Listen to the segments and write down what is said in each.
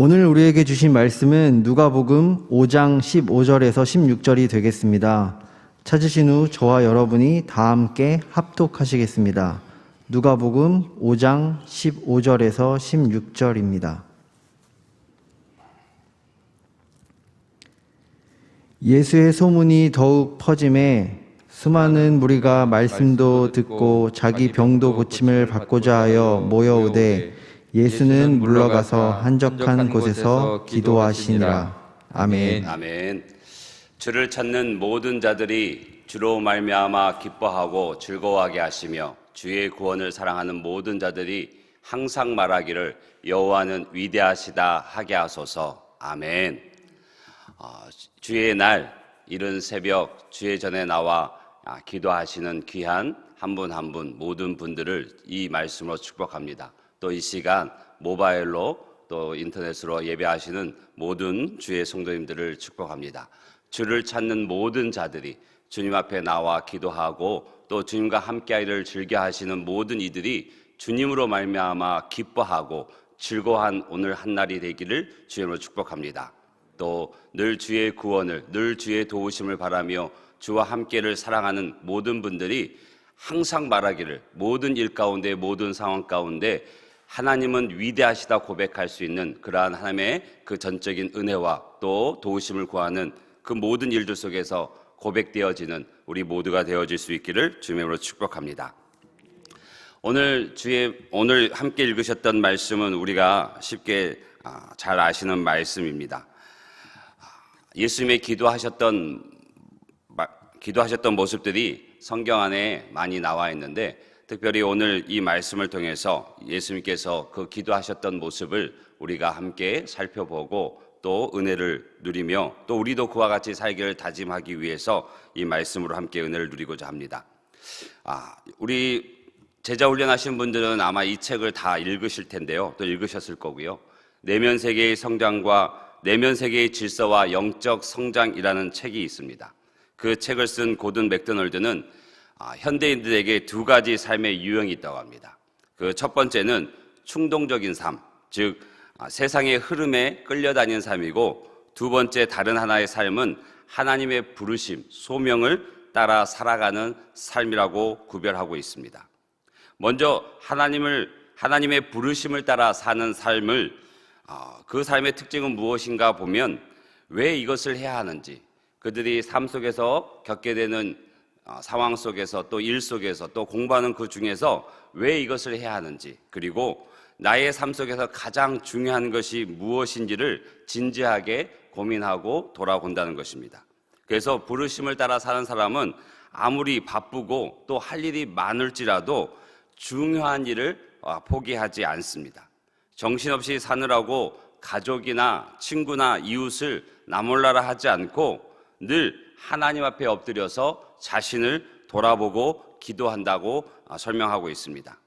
오늘 우리에게 주신 말씀은 누가복음 5장 15절에서 16절이 되겠습니다. 찾으신 후 저와 여러분이 다 함께 합독하시겠습니다. 누가복음 5장 15절에서 16절입니다. 예수의 소문이 더욱 퍼짐에 수많은 무리가 말씀도 듣고 자기 병도 고침을 받고자 하여 모여오되 예수는 물러가서 한적한 곳에서 기도하시니라. 아멘. 아멘. 주를 찾는 모든 자들이 주로 말미암아 기뻐하고 즐거워하게 하시며 주의 구원을 사랑하는 모든 자들이 항상 말하기를 여호와는 위대하시다 하게 하소서. 아멘. 주의 날 이른 새벽 주의 전에 나와 기도하시는 귀한 한 분 한 분 모든 분들을 이 말씀으로 축복합니다. 또 이 시간 모바일로 또 인터넷으로 예배하시는 모든 주의 성도님들을 축복합니다. 주를 찾는 모든 자들이 주님 앞에 나와 기도하고 또 주님과 함께하기를 즐겨하시는 모든 이들이 주님으로 말미암아 기뻐하고 즐거워한 오늘 한날이 되기를 주님으로 축복합니다. 또 늘 주의 구원을 늘 주의 도우심을 바라며 주와 함께를 사랑하는 모든 분들이 항상 말하기를 모든 일 가운데 모든 상황 가운데 하나님은 위대하시다 고백할 수 있는 그러한 하나님의 그 전적인 은혜와 또 도우심을 구하는 그 모든 일들 속에서 고백되어지는 우리 모두가 되어질 수 있기를 주님으로 축복합니다. 오늘 함께 읽으셨던 말씀은 우리가 쉽게 잘 아시는 말씀입니다. 예수님의 기도하셨던 모습들이 성경 안에 많이 나와 있는데 특별히 오늘 이 말씀을 통해서 예수님께서 그 기도하셨던 모습을 우리가 함께 살펴보고 또 은혜를 누리며 또 우리도 그와 같이 살기를 다짐하기 위해서 이 말씀으로 함께 은혜를 누리고자 합니다. 우리 제자 훈련하신 분들은 아마 이 책을 다 읽으실 텐데요. 또 읽으셨을 거고요. 내면 세계의 성장과 내면 세계의 질서와 영적 성장이라는 책이 있습니다. 그 책을 쓴 고든 맥도널드는 현대인들에게 두 가지 삶의 유형이 있다고 합니다. 그 첫 번째는 충동적인 삶, 즉 세상의 흐름에 끌려다니는 삶이고 두 번째 다른 하나의 삶은 하나님의 부르심, 소명을 따라 살아가는 삶이라고 구별하고 있습니다. 먼저 하나님의 부르심을 따라 사는 삶을 그 삶의 특징은 무엇인가 보면 왜 이것을 해야 하는지 그들이 삶 속에서 겪게 되는 상황 속에서 또 일 속에서 또 공부하는 그 중에서 왜 이것을 해야 하는지 그리고 나의 삶 속에서 가장 중요한 것이 무엇인지를 진지하게 고민하고 돌아본다는 것입니다. 그래서 부르심을 따라 사는 사람은 아무리 바쁘고 또 할 일이 많을지라도 중요한 일을 포기하지 않습니다. 정신없이 사느라고 가족이나 친구나 이웃을 나몰라라 하지 않고 늘 하나님 앞에 엎드려서 자신을 돌아보고 기도한다고 설명하고 있습니다.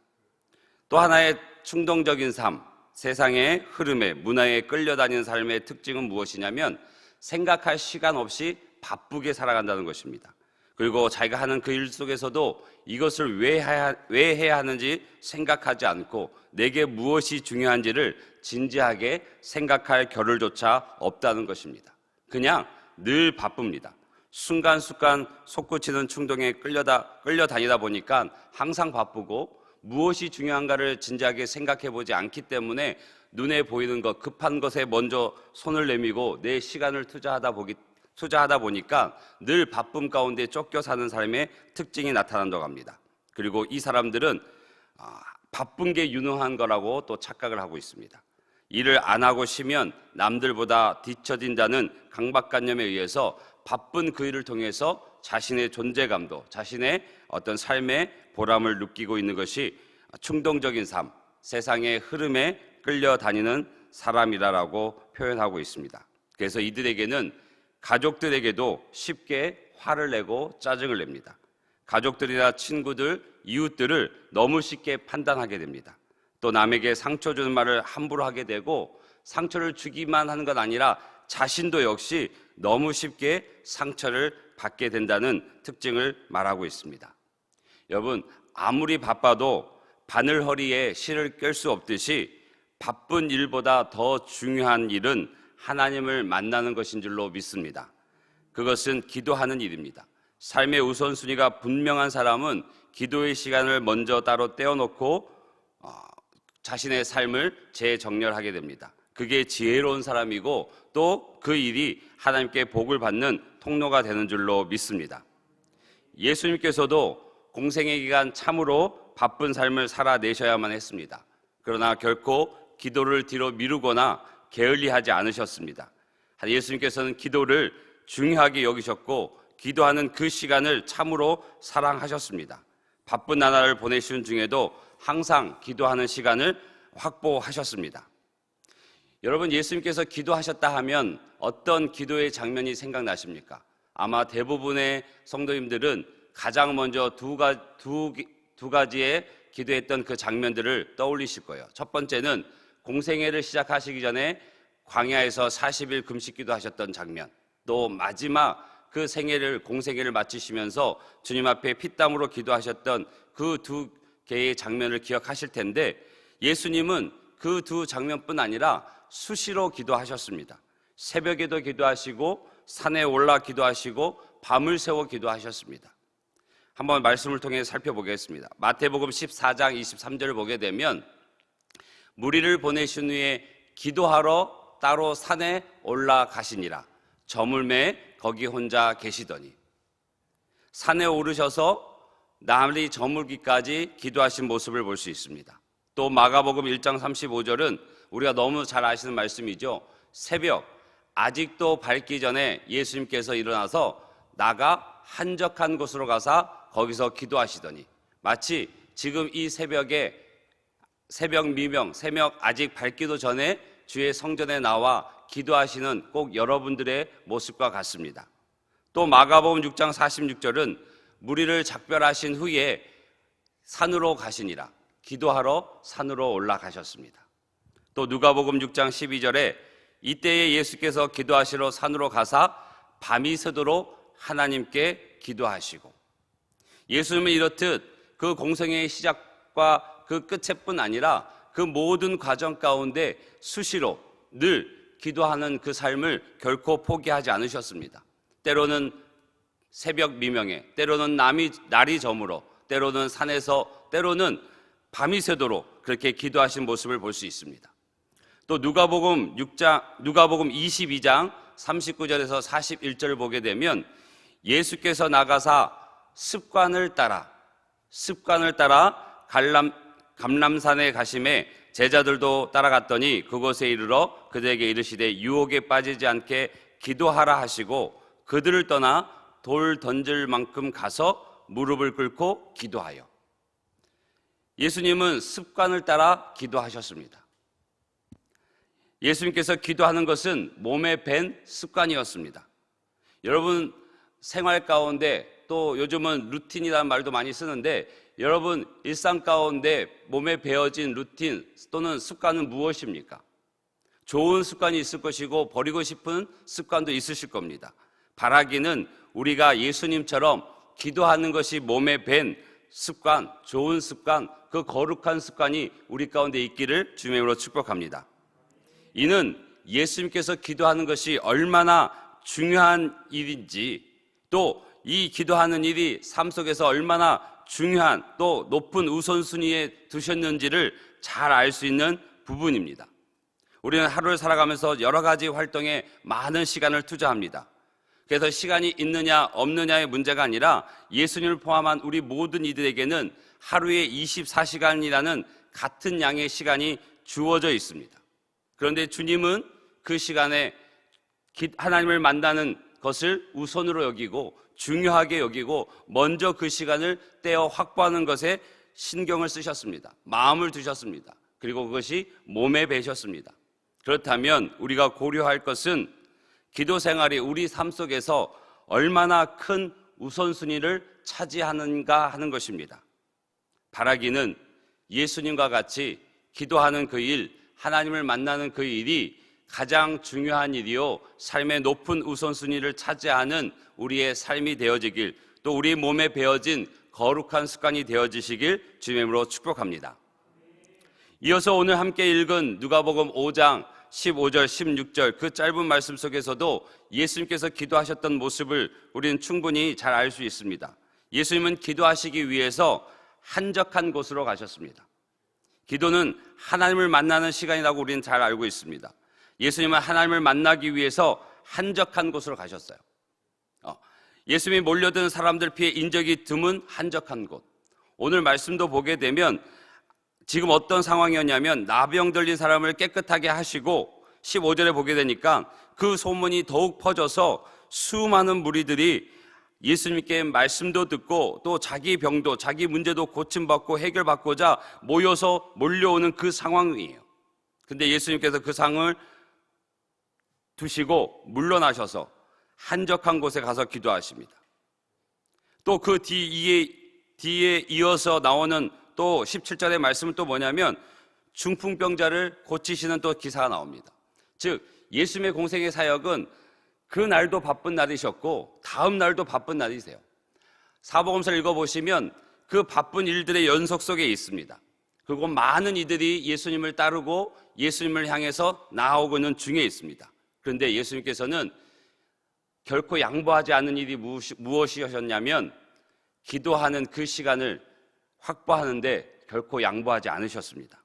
또 하나의 충동적인 삶, 세상의 흐름에 문화에 끌려다니는 삶의 특징은 무엇이냐면 생각할 시간 없이 바쁘게 살아간다는 것입니다. 그리고 자기가 하는 그 일 속에서도 이것을 왜 해야 하는지 생각하지 않고 내게 무엇이 중요한지를 진지하게 생각할 겨를조차 없다는 것입니다. 그냥 늘 바쁩니다. 순간순간 솟구치는 충동에 끌려다니다 보니까 항상 바쁘고 무엇이 중요한가를 진지하게 생각해 보지 않기 때문에 눈에 보이는 것, 급한 것에 먼저 손을 내밀고 내 시간을 투자하다 보니까 늘 바쁨 가운데 쫓겨 사는 삶의 특징이 나타난다고 합니다. 그리고 이 사람들은 바쁜 게 유능한 거라고 또 착각을 하고 있습니다. 일을 안 하고 쉬면 남들보다 뒤처진다는 강박관념에 의해서 바쁜 그 일을 통해서 자신의 존재감도 자신의 어떤 삶의 보람을 느끼고 있는 것이 충동적인 삶, 세상의 흐름에 끌려다니는 사람이라고 표현하고 있습니다. 그래서 이들에게는 가족들에게도 쉽게 화를 내고 짜증을 냅니다. 가족들이나 친구들, 이웃들을 너무 쉽게 판단하게 됩니다. 또 남에게 상처 주는 말을 함부로 하게 되고 상처를 주기만 하는 것 아니라 자신도 역시 너무 쉽게 상처를 받게 된다는 특징을 말하고 있습니다. 여러분, 아무리 바빠도 바늘 허리에 실을 꿰 수 없듯이 바쁜 일보다 더 중요한 일은 하나님을 만나는 것인 줄로 믿습니다. 그것은 기도하는 일입니다. 삶의 우선순위가 분명한 사람은 기도의 시간을 먼저 따로 떼어놓고 자신의 삶을 재정렬하게 됩니다. 그게 지혜로운 사람이고 또 그 일이 하나님께 복을 받는 통로가 되는 줄로 믿습니다. 예수님께서도 공생의 기간 참으로 바쁜 삶을 살아내셔야만 했습니다. 그러나 결코 기도를 뒤로 미루거나 게을리하지 않으셨습니다. 예수님께서는 기도를 중요하게 여기셨고 기도하는 그 시간을 참으로 사랑하셨습니다. 바쁜 나날을 보내시는 중에도 항상 기도하는 시간을 확보하셨습니다. 여러분, 예수님께서 기도하셨다 하면 어떤 기도의 장면이 생각나십니까? 아마 대부분의 성도님들은 가장 먼저 두 가지의 기도했던 그 장면들을 떠올리실 거예요. 첫 번째는 공생애를 시작하시기 전에 광야에서 40일 금식 기도하셨던 장면, 또 마지막 그 공생애를 마치시면서 주님 앞에 피땀으로 기도하셨던 그 두 개의 장면을 기억하실 텐데, 예수님은 그 두 장면뿐 아니라 수시로 기도하셨습니다. 새벽에도 기도하시고 산에 올라 기도하시고 밤을 새워 기도하셨습니다. 한번 말씀을 통해 살펴보겠습니다. 마태복음 14장 23절을 보게 되면 무리를 보내신 후에 기도하러 따로 산에 올라가시니라. 저물매 거기 혼자 계시더니. 산에 오르셔서 날이 저물기까지 기도하신 모습을 볼 수 있습니다. 또 마가복음 1장 35절은 우리가 너무 잘 아시는 말씀이죠. 새벽 아직도 밝기 전에 예수님께서 일어나서 나가 한적한 곳으로 가사 거기서 기도하시더니, 마치 지금 이 새벽에 새벽 아직 밝기도 전에 주의 성전에 나와 기도하시는 꼭 여러분들의 모습과 같습니다. 또 마가복음 6장 46절은 무리를 작별하신 후에 산으로 가시니라. 기도하러 산으로 올라가셨습니다. 또 누가복음 6장 12절에 이때에 예수께서 기도하시러 산으로 가사 밤이 새도록 하나님께 기도하시고, 예수님은 이렇듯 그 공생애의 시작과 그 끝에뿐 아니라 그 모든 과정 가운데 수시로 늘 기도하는 그 삶을 결코 포기하지 않으셨습니다. 때로는 새벽 미명에, 때로는 날이 저물어, 때로는 산에서, 때로는 밤이 새도록 그렇게 기도하신 모습을 볼 수 있습니다. 또 누가복음 22장 39절에서 41절을 보게 되면 예수께서 나가사 습관을 따라 감람산에 가심에 제자들도 따라갔더니 그곳에 이르러 그들에게 이르시되 유혹에 빠지지 않게 기도하라 하시고 그들을 떠나 돌 던질 만큼 가서 무릎을 꿇고 기도하여. 예수님은 습관을 따라 기도하셨습니다. 예수님께서 기도하는 것은 몸에 밴 습관이었습니다. 여러분 생활 가운데, 또 요즘은 루틴이라는 말도 많이 쓰는데, 여러분 일상 가운데 몸에 배어진 루틴 또는 습관은 무엇입니까? 좋은 습관이 있을 것이고 버리고 싶은 습관도 있으실 겁니다. 바라기는 우리가 예수님처럼 기도하는 것이 몸에 밴 습관, 좋은 습관, 그 거룩한 습관이 우리 가운데 있기를 주님의 이름으로 축복합니다. 이는 예수님께서 기도하는 것이 얼마나 중요한 일인지, 또 이 기도하는 일이 삶 속에서 얼마나 중요한 또 높은 우선순위에 두셨는지를 잘 알 수 있는 부분입니다. 우리는 하루를 살아가면서 여러 가지 활동에 많은 시간을 투자합니다. 그래서 시간이 있느냐 없느냐의 문제가 아니라 예수님을 포함한 우리 모든 이들에게는 하루에 24시간이라는 같은 양의 시간이 주어져 있습니다. 그런데 주님은 그 시간에 하나님을 만나는 것을 우선으로 여기고 중요하게 여기고 먼저 그 시간을 떼어 확보하는 것에 신경을 쓰셨습니다. 마음을 두셨습니다. 그리고 그것이 몸에 배셨습니다. 그렇다면 우리가 고려할 것은 기도 생활이 우리 삶 속에서 얼마나 큰 우선순위를 차지하는가 하는 것입니다. 바라기는 예수님과 같이 기도하는 그 일, 하나님을 만나는 그 일이 가장 중요한 일이요, 삶의 높은 우선순위를 차지하는 우리의 삶이 되어지길, 또 우리 몸에 배어진 거룩한 습관이 되어지시길 주님의 이름으로 축복합니다. 이어서 오늘 함께 읽은 누가복음 5장 15절, 16절 그 짧은 말씀 속에서도 예수님께서 기도하셨던 모습을 우리는 충분히 잘 알 수 있습니다. 예수님은 기도하시기 위해서 한적한 곳으로 가셨습니다. 기도는 하나님을 만나는 시간이라고 우리는 잘 알고 있습니다. 예수님은 하나님을 만나기 위해서 한적한 곳으로 가셨어요. 예수님이 몰려든 사람들 피해 인적이 드문 한적한 곳. 오늘 말씀도 보게 되면 지금 어떤 상황이었냐면 나병 들린 사람을 깨끗하게 하시고 15절에 보게 되니까 그 소문이 더욱 퍼져서 수많은 무리들이 예수님께 말씀도 듣고 또 자기 병도 자기 문제도 고침받고 해결받고자 모여서 몰려오는 그 상황이에요. 근데 예수님께서 그 상을 두시고 물러나셔서 한적한 곳에 가서 기도하십니다. 또 그 뒤에 이어서 나오는 또 17절의 말씀은 또 뭐냐면 중풍병자를 고치시는 또 기사가 나옵니다. 즉 예수님의 공생의 사역은 그 날도 바쁜 날이셨고 다음 날도 바쁜 날이세요. 사복음서를 읽어보시면 그 바쁜 일들의 연속 속에 있습니다. 그리고 많은 이들이 예수님을 따르고 예수님을 향해서 나아오고 있는 중에 있습니다. 그런데 예수님께서는 결코 양보하지 않는 일이 무엇이셨냐면 기도하는 그 시간을 확보하는데 결코 양보하지 않으셨습니다.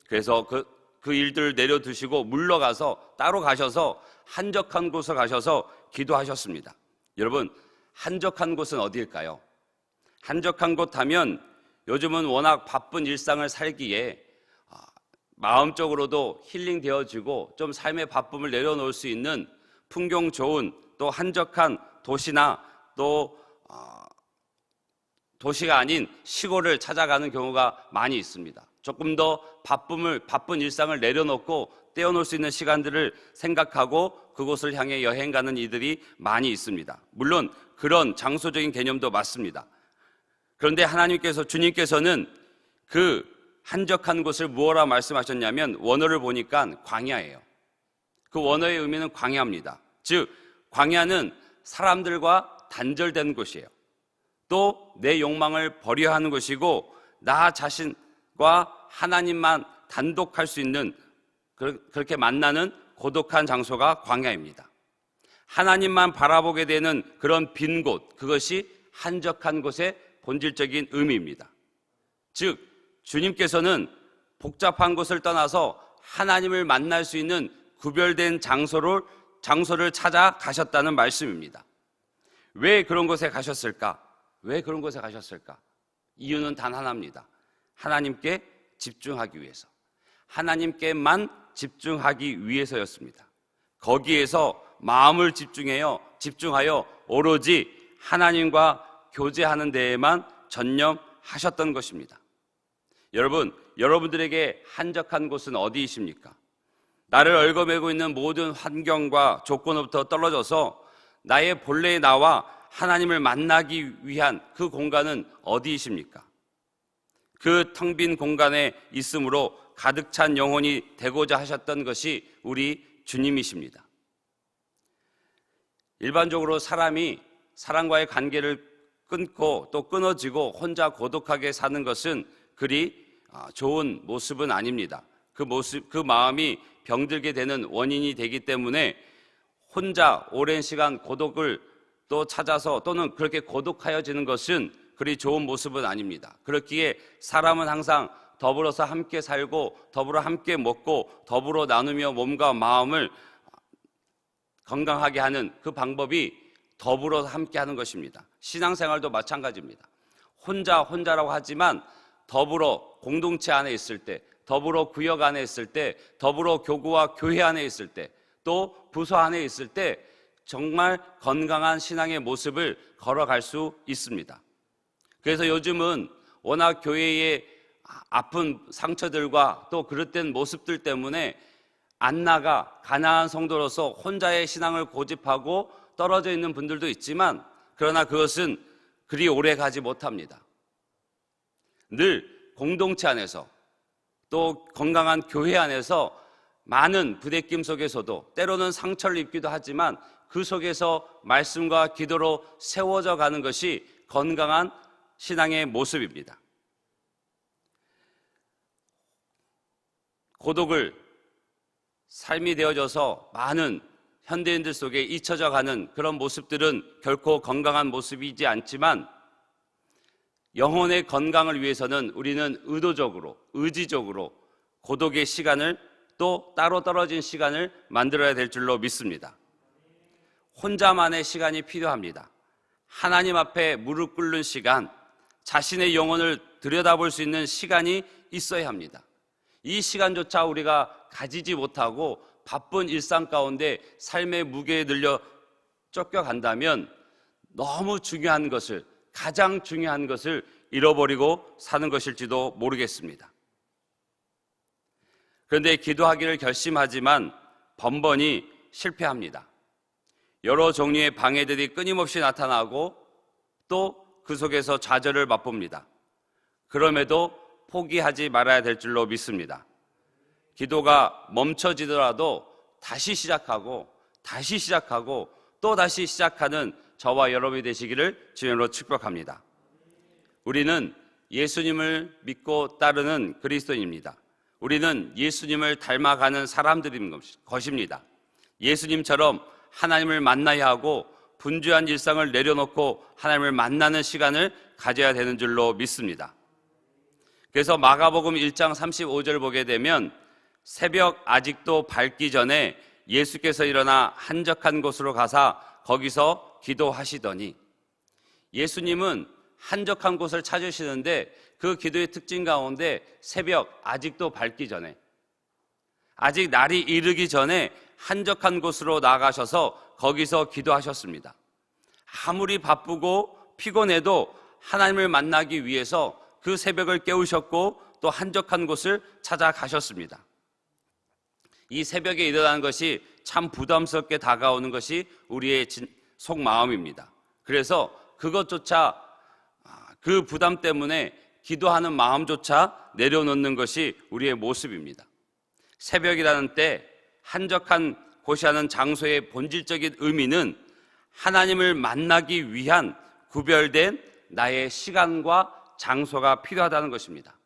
그래서 그 일들을 내려두시고 물러가서 따로 가셔서 한적한 곳에 가셔서 기도하셨습니다. 여러분, 한적한 곳은 어디일까요? 한적한 곳 하면 요즘은 워낙 바쁜 일상을 살기에 마음적으로도 힐링되어지고 좀 삶의 바쁨을 내려놓을 수 있는 풍경 좋은 또 한적한 도시나 또 도시가 아닌 시골을 찾아가는 경우가 많이 있습니다. 조금 더 바쁜 일상을 내려놓고 떼어놓을 수 있는 시간들을 생각하고 그곳을 향해 여행 가는 이들이 많이 있습니다. 물론 그런 장소적인 개념도 맞습니다. 그런데 주님께서는 그 한적한 곳을 무엇라 말씀하셨냐면 원어를 보니까 광야예요. 그 원어의 의미는 광야입니다. 즉 광야는 사람들과 단절된 곳이에요. 또 내 욕망을 버려야 하는 곳이고 나 자신과 하나님만 단독할 수 있는 그렇게 만나는 고독한 장소가 광야입니다. 하나님만 바라보게 되는 그런 빈 곳, 그것이 한적한 곳의 본질적인 의미입니다. 즉 주님께서는 복잡한 곳을 떠나서 하나님을 만날 수 있는 구별된 장소를 찾아 가셨다는 말씀입니다. 왜 그런 곳에 가셨을까? 이유는 단 하나입니다. 하나님께 집중하기 위해서. 하나님께만 집중하기 위해서였습니다. 거기에서 마음을 집중하여 오로지 하나님과 교제하는 데에만 전념하셨던 것입니다. 여러분들에게 한적한 곳은 어디이십니까? 나를 얽어매고 있는 모든 환경과 조건으로부터 떨어져서 나의 본래의 나와 하나님을 만나기 위한 그 공간은 어디이십니까? 그 텅 빈 공간에 있음으로 가득 찬 영혼이 되고자 하셨던 것이 우리 주님이십니다. 일반적으로 사람이 사람과의 관계를 끊고 또 끊어지고 혼자 고독하게 사는 것은 그리 좋은 모습은 아닙니다. 그 마음이 병들게 되는 원인이 되기 때문에 혼자 오랜 시간 고독을 또 찾아서 또는 그렇게 고독하여지는 것은 그리 좋은 모습은 아닙니다. 그렇기에 사람은 항상 더불어서 함께 살고 더불어 함께 먹고 더불어 나누며 몸과 마음을 건강하게 하는 그 방법이 더불어서 함께 하는 것입니다. 신앙생활도 마찬가지입니다. 혼자라고 하지만 더불어 공동체 안에 있을 때, 더불어 구역 안에 있을 때, 더불어 교구와 교회 안에 있을 때, 또 부서 안에 있을 때 정말 건강한 신앙의 모습을 걸어갈 수 있습니다. 그래서 요즘은 워낙 교회의 아픈 상처들과 또 그릇된 모습들 때문에 안 나가 가난한 성도로서 혼자의 신앙을 고집하고 떨어져 있는 분들도 있지만 그러나 그것은 그리 오래 가지 못합니다. 늘 공동체 안에서 또 건강한 교회 안에서 많은 부대낌 속에서도 때로는 상처를 입기도 하지만 그 속에서 말씀과 기도로 세워져 가는 것이 건강한 신앙의 모습입니다. 고독을 삶이 되어져서 많은 현대인들 속에 잊혀져 가는 그런 모습들은 결코 건강한 모습이지 않지만, 영혼의 건강을 위해서는 우리는 의도적으로, 의지적으로 고독의 시간을, 또 따로 떨어진 시간을 만들어야 될 줄로 믿습니다. 혼자만의 시간이 필요합니다. 하나님 앞에 무릎 꿇는 시간, 자신의 영혼을 들여다볼 수 있는 시간이 있어야 합니다. 이 시간조차 우리가 가지지 못하고 바쁜 일상 가운데 삶의 무게에 늘려 쫓겨간다면 너무 중요한 것을, 가장 중요한 것을 잃어버리고 사는 것일지도 모르겠습니다. 그런데 기도하기를 결심하지만 번번이 실패합니다. 여러 종류의 방해들이 끊임없이 나타나고 또 그 속에서 좌절을 맛봅니다. 그럼에도 포기하지 말아야 될 줄로 믿습니다. 기도가 멈춰지더라도 다시 시작하고 또 다시 시작하는 저와 여러분이 되시기를 주님으로 축복합니다. 우리는 예수님을 믿고 따르는 그리스도인입니다. 우리는 예수님을 닮아가는 사람들인 것입니다. 예수님처럼 하나님을 만나야 하고 분주한 일상을 내려놓고 하나님을 만나는 시간을 가져야 되는 줄로 믿습니다. 그래서 마가복음 1장 35절 보게 되면 새벽 아직도 밝기 전에 예수께서 일어나 한적한 곳으로 가사 거기서 기도하시더니, 예수님은 한적한 곳을 찾으시는데 그 기도의 특징 가운데 새벽 아직도 밝기 전에, 아직 날이 이르기 전에 한적한 곳으로 나가셔서 거기서 기도하셨습니다. 아무리 바쁘고 피곤해도 하나님을 만나기 위해서 그 새벽을 깨우셨고 또 한적한 곳을 찾아가셨습니다. 이 새벽에 일어나는 것이 참 부담스럽게 다가오는 것이 우리의 속마음입니다. 그래서 그것조차, 그 부담 때문에 기도하는 마음조차 내려놓는 것이 우리의 모습입니다. 새벽이라는 때 한적한 곳이 하는 장소의 본질적인 의미는 하나님을 만나기 위한 구별된 나의 시간과 장소가 필요하다는 것입니다.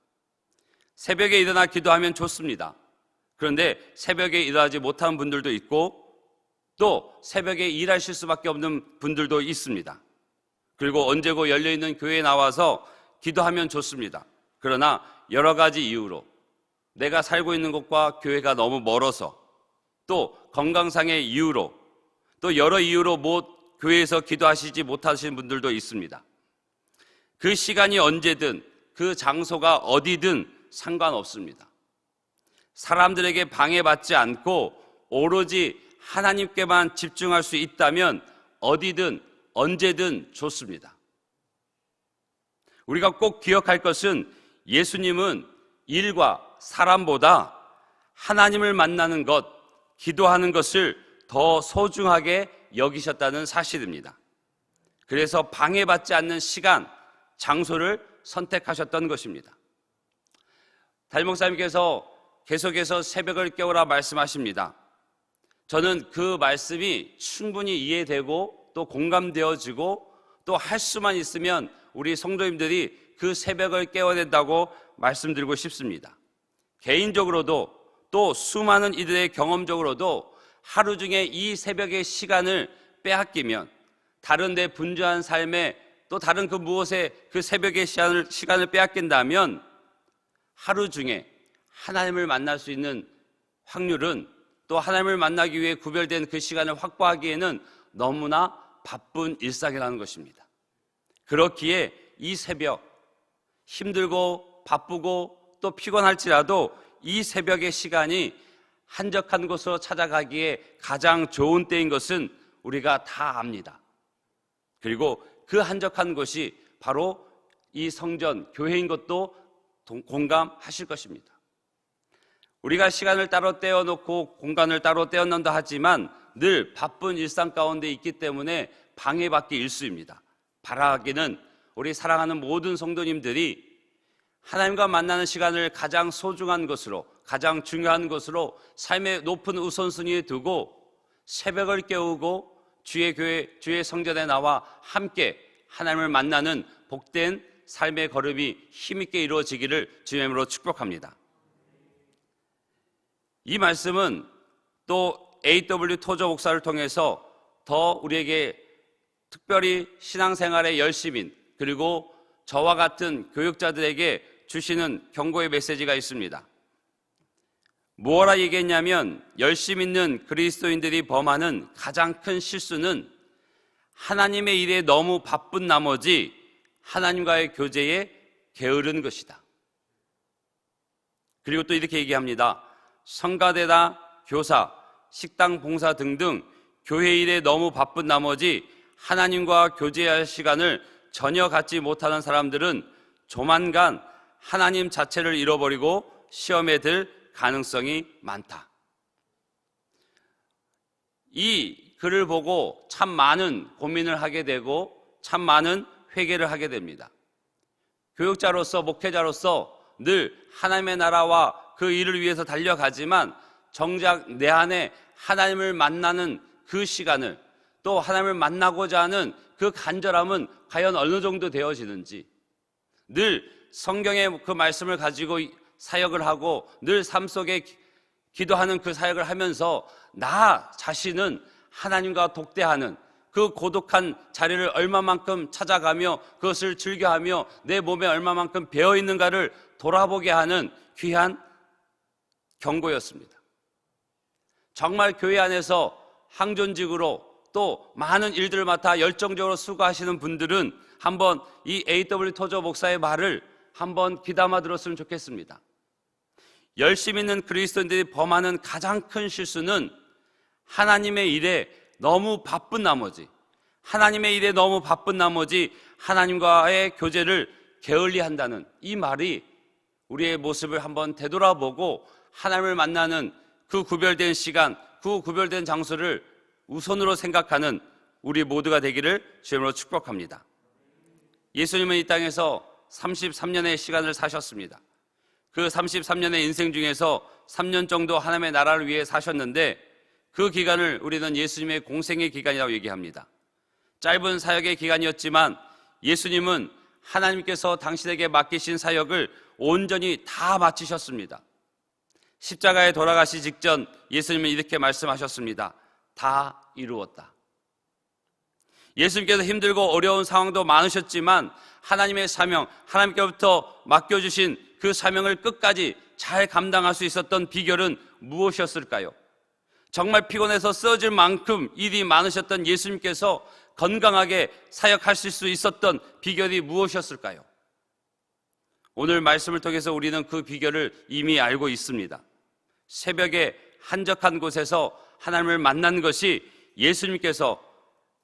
새벽에 일어나 기도하면 좋습니다. 그런데 새벽에 일어나지 못하는 분들도 있고 또 새벽에 일하실 수밖에 없는 분들도 있습니다. 그리고 언제고 열려있는 교회에 나와서 기도하면 좋습니다. 그러나 여러 가지 이유로, 내가 살고 있는 곳과 교회가 너무 멀어서, 또 건강상의 이유로, 또 여러 이유로 교회에서 기도하시지 못하시는 분들도 있습니다. 그 시간이 언제든 그 장소가 어디든 상관없습니다. 사람들에게 방해받지 않고 오로지 하나님께만 집중할 수 있다면 어디든 언제든 좋습니다. 우리가 꼭 기억할 것은 예수님은 일과 사람보다 하나님을 만나는 것, 기도하는 것을 더 소중하게 여기셨다는 사실입니다. 그래서 방해받지 않는 시간, 장소를 선택하셨던 것입니다. 담임 목사님께서 계속해서 새벽을 깨우라 말씀하십니다. 저는 그 말씀이 충분히 이해되고 또 공감되어지고 또 할 수만 있으면 우리 성도님들이 그 새벽을 깨워야 된다고 말씀드리고 싶습니다. 개인적으로도 또 수많은 이들의 경험적으로도 하루 중에 이 새벽의 시간을 빼앗기면 다른 데 분주한 삶에 또 다른 그 무엇에 그 새벽의 시간을 빼앗긴다면 하루 중에 하나님을 만날 수 있는 확률은, 또 하나님을 만나기 위해 구별된 그 시간을 확보하기에는 너무나 바쁜 일상이라는 것입니다. 그렇기에 이 새벽, 힘들고 바쁘고 또 피곤할지라도 이 새벽의 시간이 한적한 곳으로 찾아가기에 가장 좋은 때인 것은 우리가 다 압니다. 그리고 그 한적한 곳이 바로 이 성전, 교회인 것도 공감하실 것입니다. 우리가 시간을 따로 떼어놓고 공간을 따로 떼어놓는다 하지만 늘 바쁜 일상 가운데 있기 때문에 방해받기 일쑤입니다. 바라기는 우리 사랑하는 모든 성도님들이 하나님과 만나는 시간을 가장 소중한 것으로, 가장 중요한 것으로 삶의 높은 우선순위에 두고 새벽을 깨우고 주의 교회, 주의 성전에 나와 함께 하나님을 만나는 복된 삶의 걸음이 힘있게 이루어지기를 주님으로 축복합니다. 이 말씀은 또 A.W. 토저 목사를 통해서 더 우리에게 특별히 신앙생활의 열심인 그리고 저와 같은 교육자들에게 주시는 경고의 메시지가 있습니다. 뭐라 얘기했냐면 열심 있는 그리스도인들이 범하는 가장 큰 실수는 하나님의 일에 너무 바쁜 나머지 하나님과의 교제에 게으른 것이다. 그리고 또 이렇게 얘기합니다. 성가대나 교사, 식당 봉사 등등 교회 일에 너무 바쁜 나머지 하나님과 교제할 시간을 전혀 갖지 못하는 사람들은 조만간 하나님 자체를 잃어버리고 시험에 들 가능성이 많다. 이 글을 보고 참 많은 고민을 하게 되고 참 많은 회개를 하게 됩니다. 교육자로서 목회자로서 늘 하나님의 나라와 그 일을 위해서 달려가지만 정작 내 안에 하나님을 만나는 그 시간을 또 하나님을 만나고자 하는 그 간절함은 과연 어느 정도 되어지는지, 늘 성경의 그 말씀을 가지고 사역을 하고 늘 삶 속에 기도하는 그 사역을 하면서 나 자신은 하나님과 독대하는 그 고독한 자리를 얼마만큼 찾아가며 그것을 즐겨하며 내 몸에 얼마만큼 배어있는가를 돌아보게 하는 귀한 경고였습니다. 정말 교회 안에서 항존직으로 또 많은 일들을 맡아 열정적으로 수고하시는 분들은 한번 이 A.W. 토저 목사의 말을 한번 귀담아 들었으면 좋겠습니다. 열심 있는 그리스도인들이 범하는 가장 큰 실수는 하나님의 일에 너무 바쁜 나머지 하나님과의 교제를 게을리 한다는 이 말이 우리의 모습을 한번 되돌아보고 하나님을 만나는 그 구별된 시간, 그 구별된 장소를 우선으로 생각하는 우리 모두가 되기를 주님으로 축복합니다. 예수님은 이 땅에서 33년의 시간을 사셨습니다. 그 33년의 인생 중에서 3년 정도 하나님의 나라를 위해 사셨는데 그 기간을 우리는 예수님의 공생의 기간이라고 얘기합니다. 짧은 사역의 기간이었지만 예수님은 하나님께서 당신에게 맡기신 사역을 온전히 다 마치셨습니다. 십자가에 돌아가시 직전 예수님은 이렇게 말씀하셨습니다. 다 이루었다. 예수님께서 힘들고 어려운 상황도 많으셨지만 하나님의 사명, 하나님께로부터 맡겨주신 그 사명을 끝까지 잘 감당할 수 있었던 비결은 무엇이었을까요? 정말 피곤해서 쓰러질 만큼 일이 많으셨던 예수님께서 건강하게 사역하실 수 있었던 비결이 무엇이었을까요? 오늘 말씀을 통해서 우리는 그 비결을 이미 알고 있습니다. 새벽에 한적한 곳에서 하나님을 만난 것이 예수님께서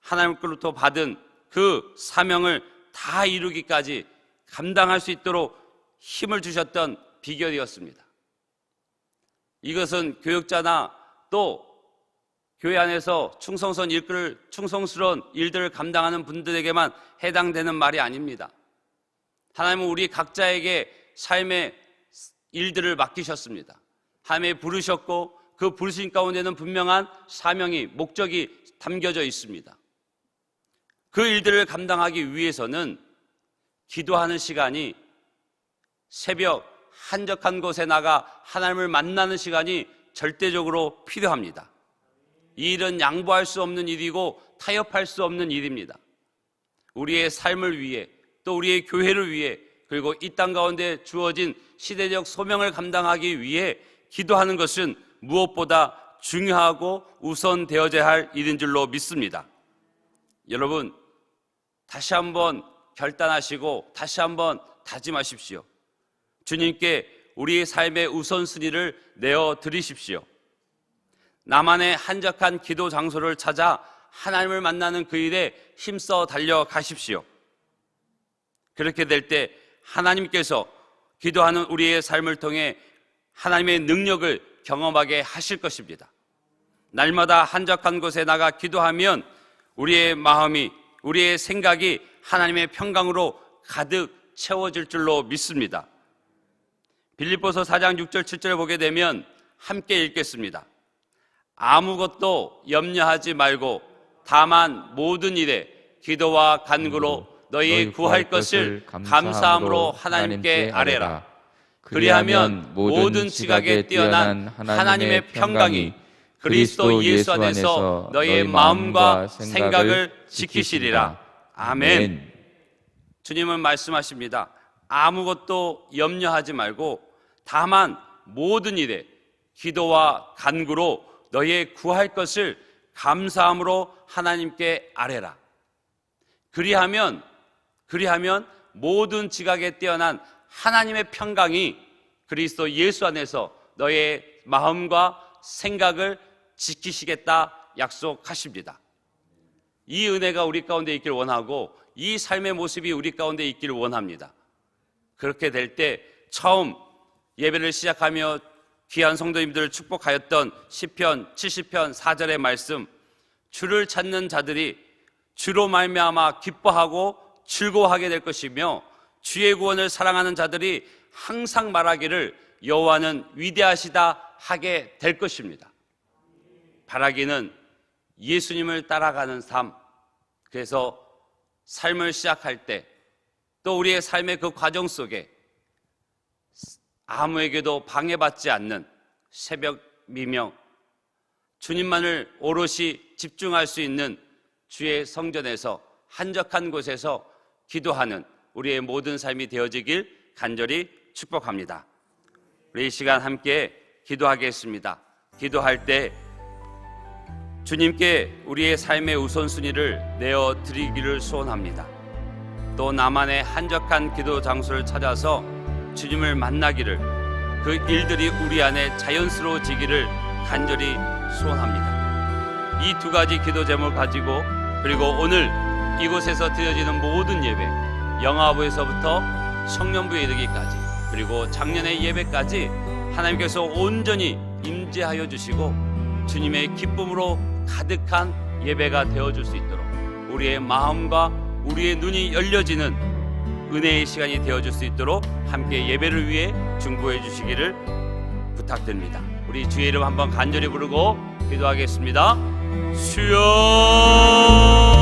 하나님께로부터 받은 그 사명을 다 이루기까지 감당할 수 있도록 힘을 주셨던 비결이었습니다. 이것은 교육자나 또 교회 안에서 충성스러운 일들을 감당하는 분들에게만 해당되는 말이 아닙니다. 하나님은 우리 각자에게 삶의 일들을 맡기셨습니다. 하나님이 부르셨고 그 부르심 가운데는 분명한 사명이, 목적이 담겨져 있습니다. 그 일들을 감당하기 위해서는 기도하는 시간이, 새벽 한적한 곳에 나가 하나님을 만나는 시간이 절대적으로 필요합니다. 이 일은 양보할 수 없는 일이고 타협할 수 없는 일입니다. 우리의 삶을 위해 또 우리의 교회를 위해 그리고 이 땅 가운데 주어진 시대적 소명을 감당하기 위해 기도하는 것은 무엇보다 중요하고 우선되어져야 할 일인 줄로 믿습니다. 여러분, 다시 한번 결단하시고 다시 한번 다짐하십시오. 주님께 우리의 삶의 우선순위를 내어드리십시오. 나만의 한적한 기도 장소를 찾아 하나님을 만나는 그 일에 힘써 달려가십시오. 그렇게 될 때 하나님께서 기도하는 우리의 삶을 통해 하나님의 능력을 경험하게 하실 것입니다. 날마다 한적한 곳에 나가 기도하면 우리의 마음이, 우리의 생각이 하나님의 평강으로 가득 채워질 줄로 믿습니다. 빌립보서 4장 6절 7절을 보게 되면 함께 읽겠습니다. 아무것도 염려하지 말고 다만 모든 일에 기도와 간구로 너희 구할 것을 감사함으로 하나님께 아뢰라. 그리하면 모든 지각에 뛰어난 하나님의 평강이 그리스도 예수 안에서 너의 마음과 생각을 지키시리라. 아멘. 주님은 말씀하십니다. 아무것도 염려하지 말고 다만 모든 일에 기도와 간구로 너의 구할 것을 감사함으로 하나님께 아뢰라. 그리하면 모든 지각에 뛰어난 하나님의 평강이 그리스도 예수 안에서 너의 마음과 생각을 지키시겠다 약속하십니다. 이 은혜가 우리 가운데 있기를 원하고 이 삶의 모습이 우리 가운데 있기를 원합니다. 그렇게 될 때 처음 예배를 시작하며 귀한 성도님들을 축복하였던 시편 70편 4절의 말씀, 주를 찾는 자들이 주로 말미암아 기뻐하고 즐거워하게 될 것이며 주의 구원을 사랑하는 자들이 항상 말하기를 여호와는 위대하시다 하게 될 것입니다. 바라기는 예수님을 따라가는 삶, 그래서 삶을 시작할 때 또 우리의 삶의 그 과정 속에 아무에게도 방해받지 않는 새벽 미명, 주님만을 오롯이 집중할 수 있는 주의 성전에서 한적한 곳에서 기도하는 우리의 모든 삶이 되어지길 간절히 축복합니다. 우리 이 시간 함께 기도하겠습니다. 기도할 때 주님께 우리의 삶의 우선순위를 내어드리기를 소원합니다. 또 나만의 한적한 기도 장소를 찾아서 주님을 만나기를, 그 일들이 우리 안에 자연스러워지기를 간절히 소원합니다. 이 두 가지 기도 제목을 가지고, 그리고 오늘 이곳에서 드려지는 모든 예배, 영화부에서부터 청년부에 이르기까지, 그리고 작년의 예배까지 하나님께서 온전히 임재하여 주시고 주님의 기쁨으로 가득한 예배가 되어줄 수 있도록 우리의 마음과 우리의 눈이 열려지는 은혜의 시간이 되어줄 수 있도록 함께 예배를 위해 중보해 주시기를 부탁드립니다. 우리 주의 이름 한번 간절히 부르고 기도하겠습니다. 주여